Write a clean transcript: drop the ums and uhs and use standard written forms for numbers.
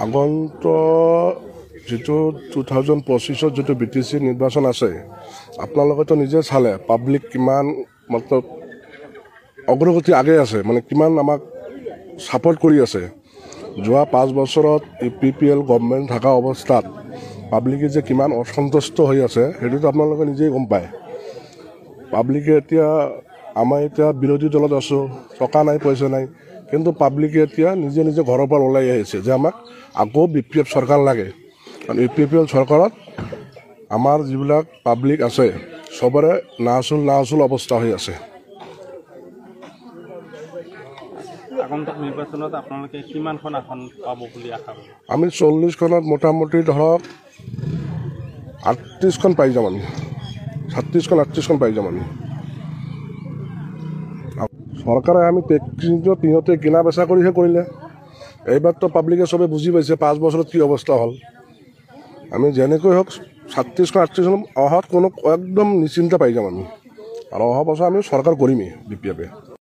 আগন্ত যেটো 2025 যেটো BTC নিৰ্বাচন আছে আপোনালোকে তো নিজে চালে পাব্লিক কিমান মতলব অগ্ৰগতি আগে আছে মানে কিমান আমাক সাপোৰ্ট কৰি আছে যোৱা 5 বছৰত PPL গভৰ্ণমেণ্ট থকা অৱস্থাত পাব্লিকে যে কিমান অসন্তুষ্ট হৈ আছে হেতুটো আপোনালোকে নিজেই গম পায় পাব্লিকে এতিয়া আমাৰ এতিয়া বিৰোধী দলত আছো টকা নাই পইচা নাই কিন্তু পাব্লিকে এতিয়া নিজে নিজে ঘৰৰ পৰা ওলাই আহিছে যে আমাক আকৌ BPF সরকার লাগে কারণ PPL সরকারত আমার যিবিলাক পাব্লিক আছে সবরে নাচুল অবস্থা হৈ আছে আগন্তুক নিৰ্বাচনত আপোনালোকে কিমানখন আসন পাব বুলি আশা কৰে আমি 40 খনত মোটামুটি ধৰক 38 খন পাই যাম আমি 36 খন 38 খন পাই যাম আমি সরকারে আমি টেকনিকত তিহতে কিনা বেচা কৰিহে কৰিলে এইবাৰ তো পাব্লিকে সবে বুজি পাইছে 5 বছৰত কি অৱস্থা হল আমি যেনেকৈ হোক 36 খন 38 খন অহাত কোনো একদম নিশ্চিন্ত পাই যাম আমি আৰু অহা বছৰ আমি সৰকাৰ কৰিমই BPF